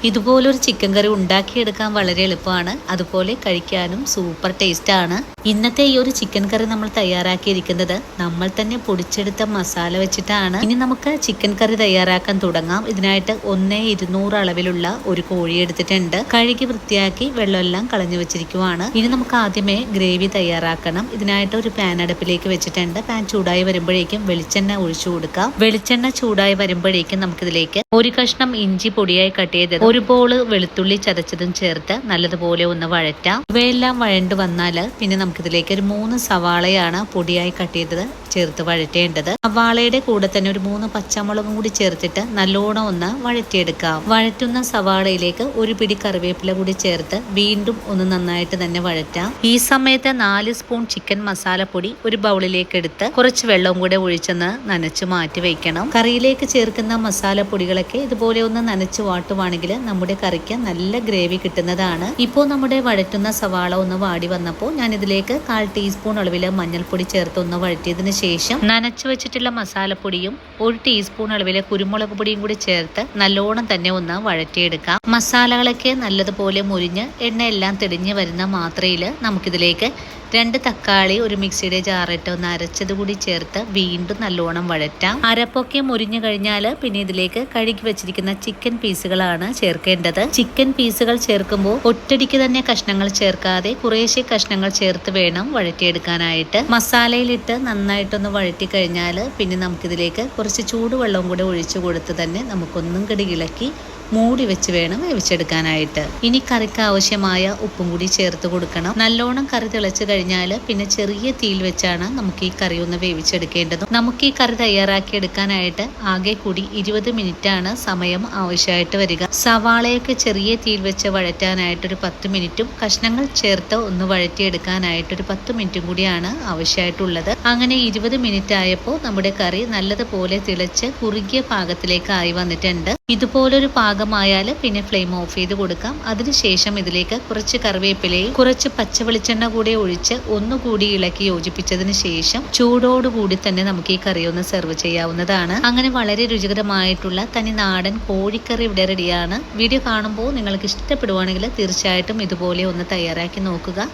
ഇതുപോലൊരു ചിക്കൻ കറി ഉണ്ടാക്കിയെടുക്കാൻ വളരെ എളുപ്പമാണ്, അതുപോലെ കഴിക്കാനും സൂപ്പർ ടേസ്റ്റാണ്. ഇന്നത്തെ ഈ ഒരു ചിക്കൻ കറി നമ്മൾ തയ്യാറാക്കിയിരിക്കുന്നത് നമ്മൾ തന്നെ പൊടിച്ചെടുത്ത മസാല വെച്ചിട്ടാണ്. ഇനി നമുക്ക് ചിക്കൻ കറി തയ്യാറാക്കാൻ തുടങ്ങാം. ഇതിനായിട്ട് 1:200 അളവിലുള്ള ഒരു കോഴി എടുത്തിട്ടുണ്ട്. കഴുകി വൃത്തിയാക്കി വെള്ളമെല്ലാം കളഞ്ഞു വെച്ചിരിക്കുവാണ്. ഇനി നമുക്ക് ആദ്യമേ ഗ്രേവി തയ്യാറാക്കണം. ഇതിനായിട്ട് ഒരു പാൻ അടുപ്പിലേക്ക് വെച്ചിട്ടുണ്ട്. പാൻ ചൂടായി വരുമ്പോഴേക്കും വെളിച്ചെണ്ണ ഒഴിച്ചു കൊടുക്കാം. വെളിച്ചെണ്ണ ചൂടായി വരുമ്പോഴേക്കും നമുക്കിതിലേക്ക് ഒരു കഷ്ണം ഇഞ്ചി പൊടിയായി കട്ട് ചെയ്തത്, ഒരു ബോള് വെളുത്തുള്ളി ചതച്ചതും ചേർത്ത് നല്ലതുപോലെ ഒന്ന് വഴറ്റാം. ഇവയെല്ലാം വഴണ്ടു വന്നാൽ പിന്നെ നമുക്കിതിലേക്ക് ഒരു 3 സവാളയാണ് പൊടിയായി കട്ട് ചെയ്തത് ചേർത്ത് വഴറ്റേണ്ടത്. സവാളയുടെ കൂടെ തന്നെ ഒരു 3 പച്ചമുളകും കൂടി ചേർത്തിട്ട് നല്ലോണം ഒന്ന് വഴറ്റിയെടുക്കാം. വഴറ്റുന്ന സവാളയിലേക്ക് ഒരു പിടി കറിവേപ്പില കൂടി ചേർത്ത് വീണ്ടും ഒന്ന് നന്നായിട്ട് തന്നെ വഴറ്റാം. ഈ സമയത്ത് 4 സ്പൂൺ ചിക്കൻ മസാലപ്പൊടി ഒരു ബൗളിലേക്ക് എടുത്ത് കുറച്ച് വെള്ളവും കൂടെ ഒഴിച്ചൊന്ന് നനച്ച് മാറ്റി വെക്കണം. കറിയിലേക്ക് ചേർക്കുന്ന മസാലപ്പൊടികളൊക്കെ ഇതുപോലെ ഒന്ന് നനച്ച് വാട്ടുവാണെങ്കിൽ നമ്മുടെ കറിക്ക് നല്ല ഗ്രേവി കിട്ടുന്നതാണ്. ഇപ്പോൾ നമ്മുടെ വഴറ്റുന്ന സവാള ഒന്ന് വാടി വന്നപ്പോൾ ഞാൻ ഇതിലേക്ക് 1/4 ടീസ്പൂൺ അളവിൽ മഞ്ഞൾപ്പൊടി ചേർത്ത് ഒന്ന് വഴറ്റിയതിന് ശേഷം നനച്ചു വെച്ചിട്ടുള്ള മസാലപ്പൊടിയും 1 ടീസ്പൂൺ അളവിൽ കുരുമുളക് പൊടിയും കൂടി ചേർത്ത് നല്ലോണം തന്നെ ഒന്ന് വഴറ്റിയെടുക്കാം. മസാലകളൊക്കെ നല്ലതുപോലെ മുരിഞ്ഞ് എണ്ണയെല്ലാം തെളിഞ്ഞ് വരുന്ന മാത്രയിൽ നമുക്കിതിലേക്ക് 2 തക്കാളി ഒരു മിക്സിയുടെ ജാറിട്ട് ഒന്ന് അരച്ചത് കൂടി ചേർത്ത് വീണ്ടും നല്ലോണം വഴറ്റാം. അരപ്പൊക്കെ മുരിഞ്ഞു കഴിഞ്ഞാൽ പിന്നെ ഇതിലേക്ക് കഴുകി വെച്ചിരിക്കുന്ന ചിക്കൻ പീസുകളാണ് ചേർക്കേണ്ടത്. ചിക്കൻ പീസുകൾ ചേർക്കുമ്പോൾ ഒറ്റടിക്ക് തന്നെ കഷ്ണങ്ങൾ ചേർക്കാതെ കുറേശ്ശെ കഷ്ണങ്ങൾ ചേർത്ത് വേണം വഴറ്റിയെടുക്കാനായിട്ട്. മസാലയിലിട്ട് നന്നായിട്ടൊന്ന് വഴറ്റി കഴിഞ്ഞാൽ പിന്നെ നമുക്കിതിലേക്ക് കുറച്ച് ചൂടുവെള്ളവും കൂടെ ഒഴിച്ചു കൊടുത്ത് തന്നെ നമുക്കൊന്നും കൂടി ഇളക്കി മൂടി വെച്ച് വേണം വേവിച്ചെടുക്കാനായിട്ട്. ഇനി കറിക്ക് ആവശ്യമായ ഉപ്പും കൂടി ചേർത്ത് കൊടുക്കണം. നല്ലോണം കറി തിളച്ച് കഴിഞ്ഞാൽ പിന്നെ ചെറിയ തീയിൽ വെച്ചാണ് നമുക്ക് ഈ കറി ഒന്ന് വേവിച്ചെടുക്കേണ്ടത്. നമുക്ക് ഈ കറി തയ്യാറാക്കി എടുക്കാനായിട്ട് ആകെ കൂടി 20 മിനിറ്റ് ആണ് സമയം ആവശ്യമായിട്ട് വരിക. സവാളയൊക്കെ ചെറിയ തീയിൽ വെച്ച് വഴറ്റാനായിട്ട് ഒരു 10 മിനിറ്റും കഷ്ണങ്ങൾ ചേർത്ത് ഒന്ന് വഴറ്റിയെടുക്കാനായിട്ട് ഒരു 10 മിനിറ്റും കൂടിയാണ് ആവശ്യമായിട്ടുള്ളത്. അങ്ങനെ 20 മിനിറ്റ് ആയപ്പോൾ നമ്മുടെ കറി നല്ലതുപോലെ തിളച്ച് കുറുകിയ പാകത്തിലേക്ക് ആയി വന്നിട്ടുണ്ട്. ഇതുപോലൊരു പാകമായാൽ പിന്നെ ഫ്ലെയിം ഓഫ് ചെയ്ത് കൊടുക്കാം. അതിനുശേഷം ഇതിലേക്ക് കുറച്ച് കറിവേപ്പിലയും കുറച്ച് പച്ച വെളിച്ചെണ്ണ കൂടി ഒഴിച്ച് ഒന്നുകൂടി ഇളക്കി യോജിപ്പിച്ചതിന് ശേഷം ചൂടോടുകൂടി തന്നെ നമുക്ക് ഈ കറി ഒന്ന് സെർവ് ചെയ്യാവുന്നതാണ്. അങ്ങനെ വളരെ രുചികരമായിട്ടുള്ള തനി നാടൻ കോഴിക്കറി ഇവിടെ റെഡിയാണ്. വീഡിയോ കാണുമ്പോൾ നിങ്ങൾക്ക് ഇഷ്ടപ്പെടുവാണെങ്കിൽ തീർച്ചയായിട്ടും ഇതുപോലെ ഒന്ന് തയ്യാറാക്കി നോക്കുക.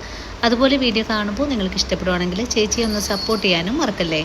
അതുപോലെ വീഡിയോ കാണുമ്പോൾ നിങ്ങൾക്ക് ഇഷ്ടപ്പെടുവാണെങ്കിൽ ചേച്ചിയെ ഒന്ന് സപ്പോർട്ട് ചെയ്യാനും മറക്കല്ലേ.